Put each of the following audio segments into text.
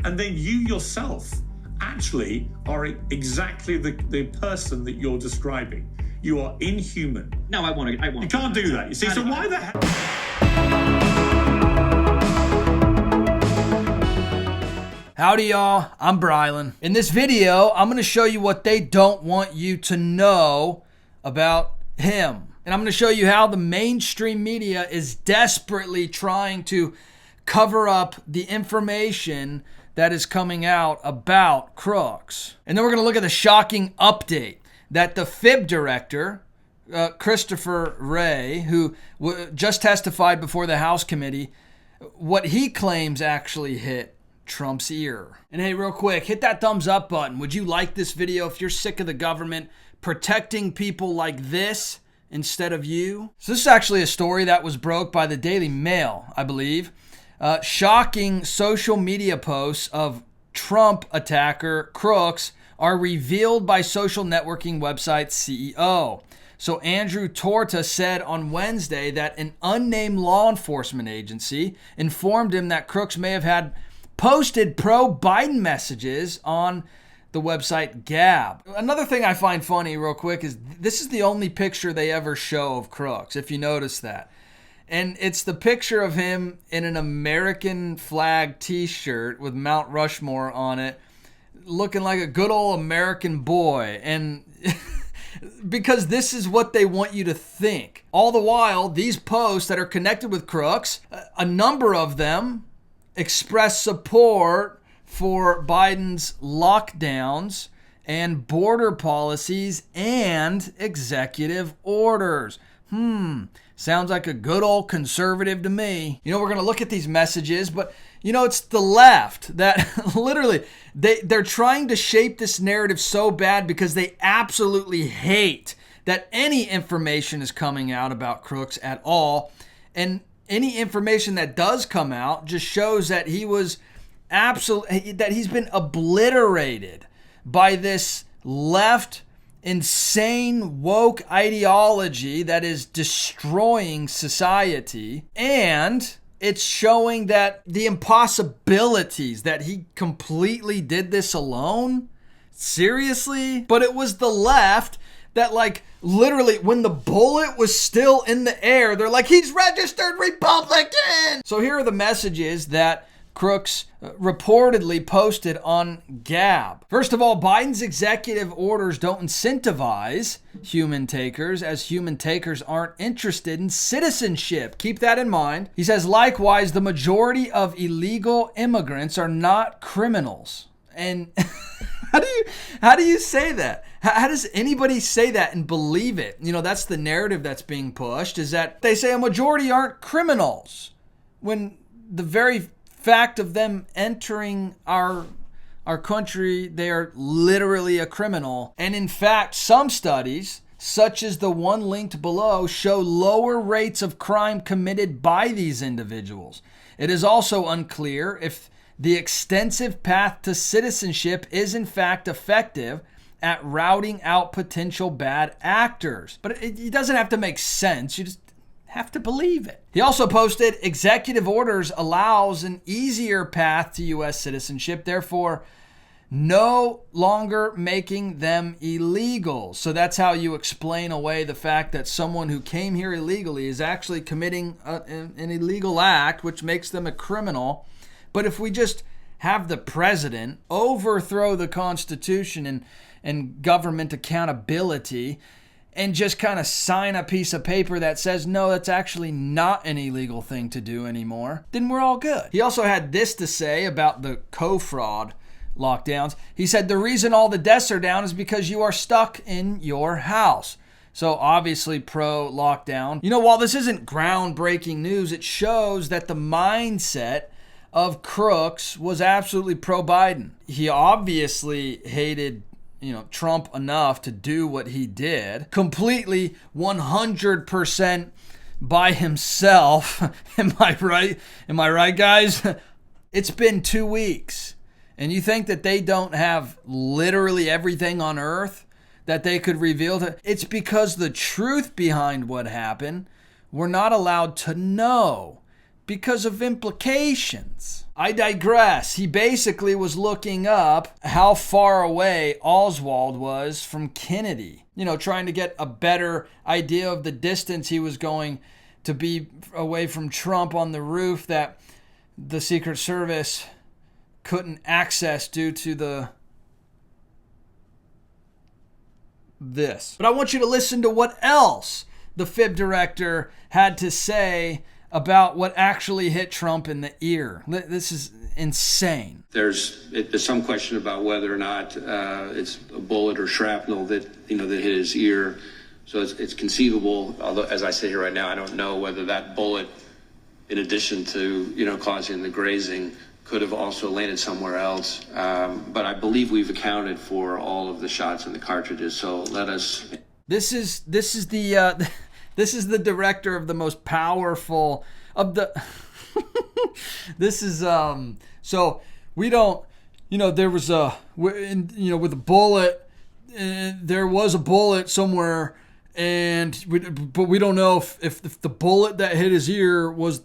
And then you yourself actually are exactly the person that you're describing. You are inhuman. No, I want. You can't do that. You see, so why the hell? Howdy y'all, I'm Brylan. In this video, I'm going to show you what they don't want you to know about him. And I'm going to show you how the mainstream media is desperately trying to cover up the information that is coming out about crooks. And then we're going to look at the shocking update that the FIB director, Christopher Wray, who just testified before the House committee, what he claims actually hit Trump's ear. And hey, real quick, hit that thumbs up button. Would you like this video if you're sick of the government protecting people like this instead of you? So this is actually a story that was broke by the Daily Mail, I believe. Shocking social media posts of Trump attacker crooks are revealed by social networking website CEO. So Andrew Torta said on Wednesday that an unnamed law enforcement agency informed him that crooks may have had posted pro-Biden messages on the website Gab. Another thing I find funny real quick is this is the only picture they ever show of crooks, if you notice that. And it's the picture of him in an American flag t-shirt with Mount Rushmore on it, looking like a good old American boy. And because this is what they want you to think. All the while, these posts that are connected with crooks, a number of them express support for Biden's lockdowns and border policies and executive orders. Sounds like a good old conservative to me. You know, we're going to look at these messages, but you know, it's the left that literally, they're trying to shape this narrative so bad because they absolutely hate that any information is coming out about crooks at all. And any information that does come out just shows that that he's been obliterated by this left insane woke ideology that is destroying society. And it's showing that the impossibilities that he completely did this alone. Seriously? But it was the left that, like, literally when the bullet was still in the air, they're like, he's registered Republican. So here are the messages that crooks reportedly posted on Gab. First of all, Biden's executive orders don't incentivize human takers, as human takers aren't interested in citizenship. Keep that in mind. He says, likewise, the majority of illegal immigrants are not criminals. And how do you say that? How does anybody say that and believe it? You know, that's the narrative that's being pushed, is that they say a majority aren't criminals, when the very fact of them entering our country, they are literally a criminal. And in fact, some studies, such as the one linked below, show lower rates of crime committed by these individuals. It is also unclear if the extensive path to citizenship is in fact effective at routing out potential bad actors. But it doesn't have to make sense. You just have to believe it. He also posted, executive orders allows an easier path to U.S. citizenship, therefore no longer making them illegal. So that's how you explain away the fact that someone who came here illegally is actually committing an illegal act, which makes them a criminal. But if we just have the president overthrow the Constitution and government accountability, and just kind of sign a piece of paper that says, no, that's actually not an illegal thing to do anymore, then we're all good. He also had this to say about the co-fraud lockdowns. He said, the reason all the deaths are down is because you are stuck in your house. So obviously pro-lockdown. You know, while this isn't groundbreaking news, it shows that the mindset of crooks was absolutely pro-Biden. He obviously hated Trump enough to do what he did, completely 100% by himself. Am I right? Am I right, guys? It's been 2 weeks, and you think that they don't have literally everything on earth that they could reveal to? It's because the truth behind what happened, we're not allowed to know because of implications. I digress. He basically was looking up how far away Oswald was from Kennedy, trying to get a better idea of the distance he was going to be away from Trump on the roof that the Secret Service couldn't access due to this. But I want you to listen to what else the fib director had to say about what actually hit Trump in the ear. This is insane. There's some question about whether or not it's a bullet or shrapnel that hit his ear. So it's conceivable, although as I sit here right now, I don't know whether that bullet, in addition to causing the grazing, could have also landed somewhere else. But I believe we've accounted for all of the shots in the cartridges. So let us. This is the director of the most powerful of the. This is so we don't there was with a bullet, there was a bullet somewhere, but we don't know if the bullet that hit his ear was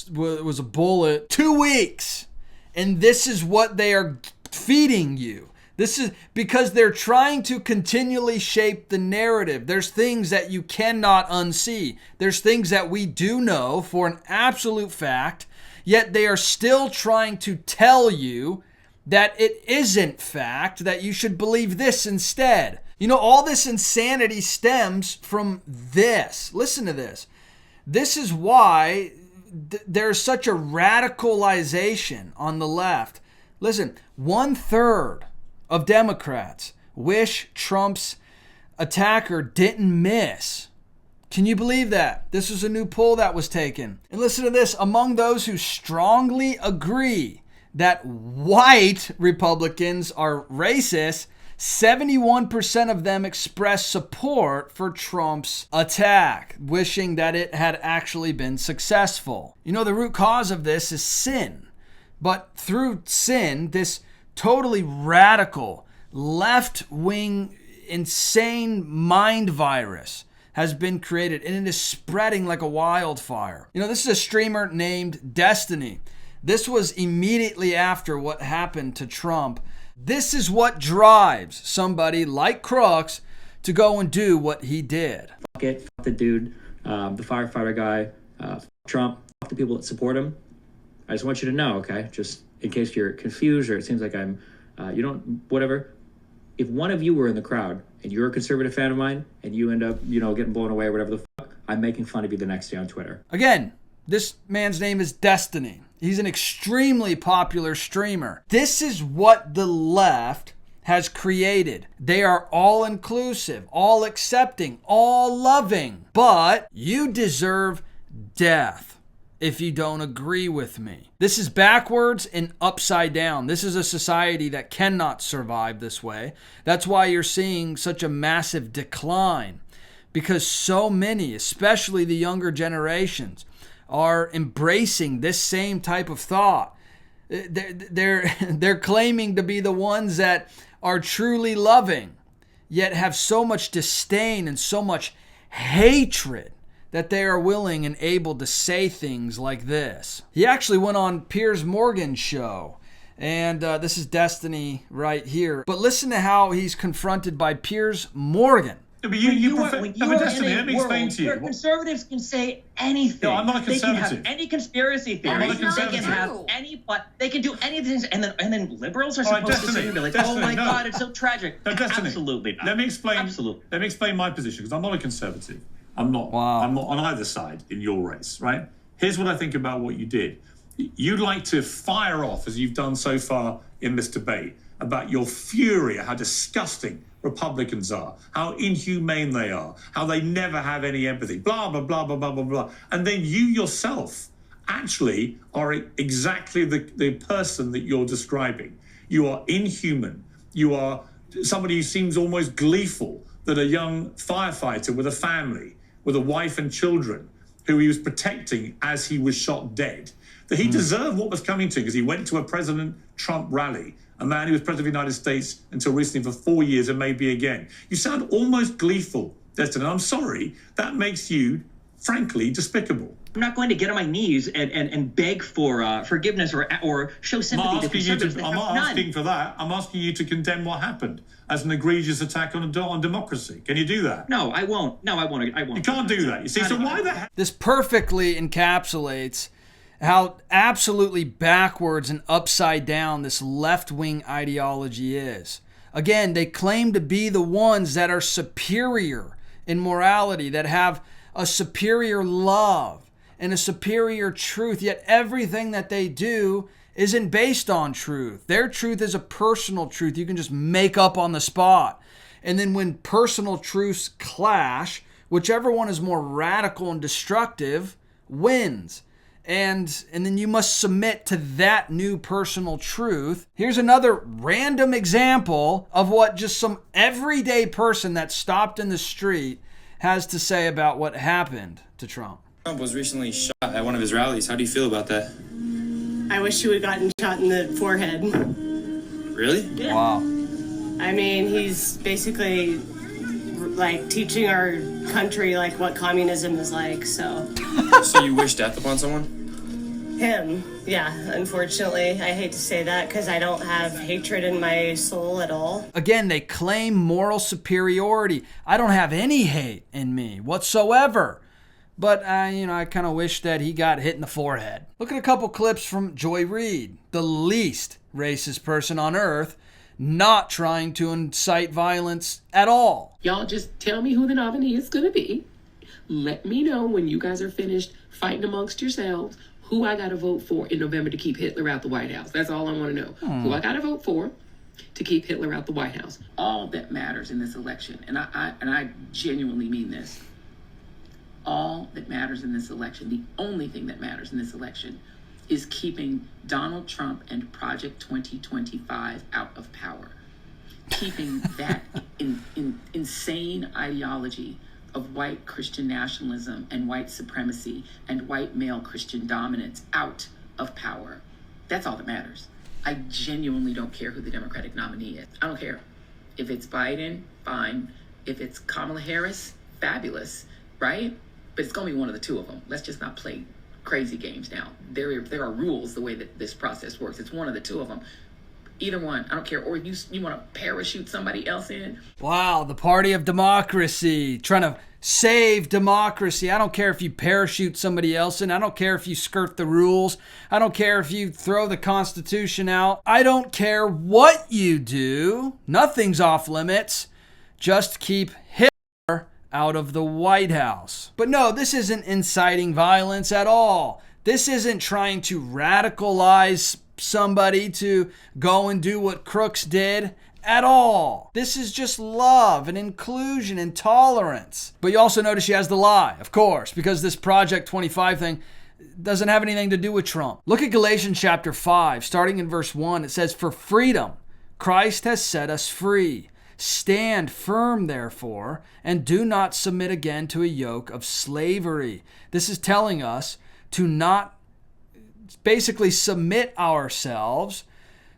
a bullet. 2 weeks, and this is what they are feeding you. This is because they're trying to continually shape the narrative. There's things that you cannot unsee. There's things that we do know for an absolute fact, yet they are still trying to tell you that it isn't fact, that you should believe this instead. All this insanity stems from this. Listen to this. This is why there's such a radicalization on the left. Listen, 1/3 of Democrats wish Trump's attacker didn't miss. Can you believe that? This was a new poll that was taken. And listen to this. Among those who strongly agree that white Republicans are racist, 71% of them express support for Trump's attack, wishing that it had actually been successful. The root cause of this is sin. But through sin, this totally radical, left-wing, insane mind virus has been created, and it is spreading like a wildfire. This is a streamer named Destiny. This was immediately after what happened to Trump. This is what drives somebody like Crooks to go and do what he did. Fuck it, fuck the dude, the firefighter guy, fuck Trump, fuck the people that support him. I just want you to know, okay, just in case you're confused or it seems like I'm, whatever. If one of you were in the crowd and you're a conservative fan of mine and you end up, getting blown away or whatever the fuck, I'm making fun of you the next day on Twitter. Again, this man's name is Destiny. He's an extremely popular streamer. This is what the left has created. They are all inclusive, all accepting, all loving, but you deserve death if you don't agree with me. This is backwards and upside down. This is a society that cannot survive this way. That's why you're seeing such a massive decline, because so many, especially the younger generations, are embracing this same type of thought. They're claiming to be the ones that are truly loving, yet have so much disdain and so much hatred that they are willing and able to say things like this. He actually went on Piers Morgan's show, and this is Destiny right here. But listen to how he's confronted by Piers Morgan. No, but Destiny, let me explain to you. Where conservatives can say anything. No, I'm not a conservative. They can have any conspiracy theories. They can have they can do anything. And then liberals are supposed to sit here and be like, oh my God, it's so tragic. No, Destiny, absolutely not. Let me explain. Absolutely. Let me explain my position, because I'm not a conservative. I'm not. Wow. I'm not on either side in your race, right? Here's what I think about what you did. You'd like to fire off, as you've done so far in this debate, about your fury at how disgusting Republicans are, how inhumane they are, how they never have any empathy, blah, blah, blah, blah, blah, blah, blah. And then you yourself actually are exactly the person that you're describing. You are inhuman. You are somebody who seems almost gleeful that a young firefighter with a family, with a wife and children, who he was protecting as he was shot dead, that he deserved what was coming to him, because he went to a President Trump rally, a man who was president of the United States until recently for 4 years and maybe again. You sound almost gleeful, Destin, and I'm sorry, that makes you, frankly, despicable. I'm not going to get on my knees and beg for forgiveness or show sympathy to conservatives. I'm not asking for that. I'm asking you to condemn what happened as an egregious attack on democracy. Can you do that? No, I won't. No, I won't. You can't do that. You see, so why the heck? This perfectly encapsulates how absolutely backwards and upside down this left-wing ideology is. Again, they claim to be the ones that are superior in morality, that have a superior love and a superior truth, yet everything that they do isn't based on truth. Their truth is a personal truth you can just make up on the spot. And then when personal truths clash, whichever one is more radical and destructive wins. And then you must submit to that new personal truth. Here's another random example of what just some everyday person that stopped in the street has to say about what happened to Trump. Trump was recently shot at one of his rallies. How do you feel about that? I wish he would have gotten shot in the forehead. Really? Yeah. Wow. I mean, he's basically like teaching our country like what communism is like, so. So you wish death upon someone? Him, yeah, unfortunately. I hate to say that because I don't have hatred in my soul at all. Again, they claim moral superiority. I don't have any hate in me whatsoever. But, I kind of wish that he got hit in the forehead. Look at a couple clips from Joy Reid, the least racist person on earth, not trying to incite violence at all. Y'all just tell me who the nominee is going to be. Let me know when you guys are finished fighting amongst yourselves who I got to vote for in November to keep Hitler out the White House. That's all I want to know. Who I got to vote for to keep Hitler out the White House. All that matters in this election, and I genuinely mean this, all that matters in this election, the only thing that matters in this election is keeping Donald Trump and Project 2025 out of power. Keeping that insane ideology of white Christian nationalism and white supremacy and white male Christian dominance out of power. That's all that matters. I genuinely don't care who the Democratic nominee is. I don't care. If it's Biden, fine. If it's Kamala Harris, fabulous, right? But it's going to be one of the two of them. Let's just not play crazy games now. There are rules the way that this process works. It's one of the two of them. Either one, I don't care. Or you want to parachute somebody else in. Wow, the party of democracy, trying to save democracy. I don't care if you parachute somebody else in. I don't care if you skirt the rules. I don't care if you throw the Constitution out. I don't care what you do. Nothing's off limits. Just keep Hitler out of the White House. But no, this isn't inciting violence at all. This isn't trying to radicalize somebody to go and do what Crooks did at all. This is just love and inclusion and tolerance. But you also notice she has the lie, of course, because this Project 25 thing doesn't have anything to do with Trump. Look at Galatians chapter 5, starting in verse 1. It says, "For freedom, Christ has set us free. Stand firm, therefore, and do not submit again to a yoke of slavery." This is telling us to not basically submit ourselves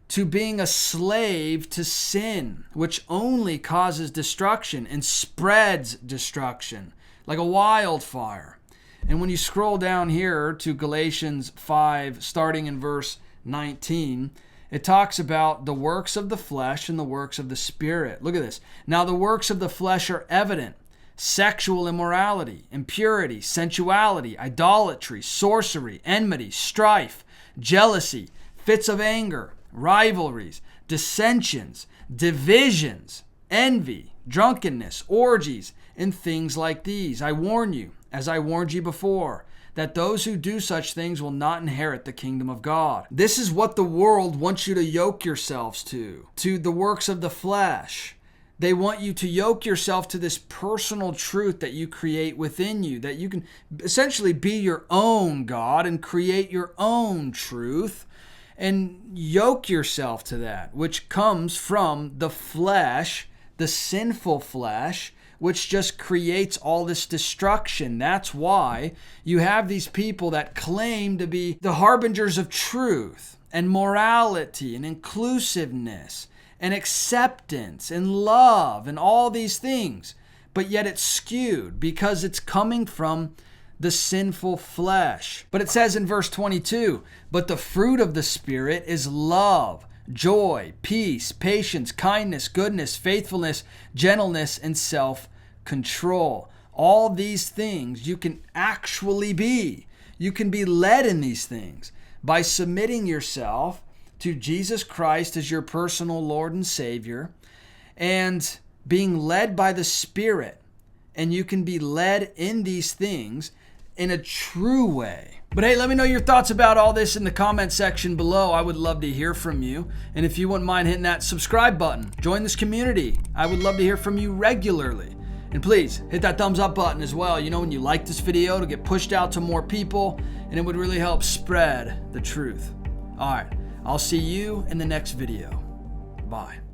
to being a slave to sin, which only causes destruction and spreads destruction like a wildfire. And when you scroll down here to Galatians 5, starting in verse 19, it talks about the works of the flesh and the works of the Spirit. Look at this. "Now the works of the flesh are evident: sexual immorality, impurity, sensuality, idolatry, sorcery, enmity, strife, jealousy, fits of anger, rivalries, dissensions, divisions, envy, drunkenness, orgies, and things like these. I warn you, as I warned you before, that those who do such things will not inherit the kingdom of God." This is what the world wants you to yoke yourselves to the works of the flesh. They want you to yoke yourself to this personal truth that you create within you, that you can essentially be your own God and create your own truth and yoke yourself to that, which comes from the flesh, the sinful flesh, which just creates all this destruction. That's why you have these people that claim to be the harbingers of truth and morality and inclusiveness and acceptance and love and all these things, but yet it's skewed because it's coming from the sinful flesh. But it says in verse 22, but the fruit of the Spirit is love, joy, peace, patience, kindness, goodness, faithfulness, gentleness, and self-control. All these things you can actually be. You can be led in these things by submitting yourself to Jesus Christ as your personal Lord and Savior and being led by the Spirit. And you can be led in these things in a true way. But hey, let me know your thoughts about all this in the comment section below. I would love to hear from you. And if you wouldn't mind hitting that subscribe button, join this community. I would love to hear from you regularly. And please hit that thumbs up button as well. You know, when you like this video, to get pushed out to more people, and it would really help spread the truth. All right, I'll see you in the next video. Bye.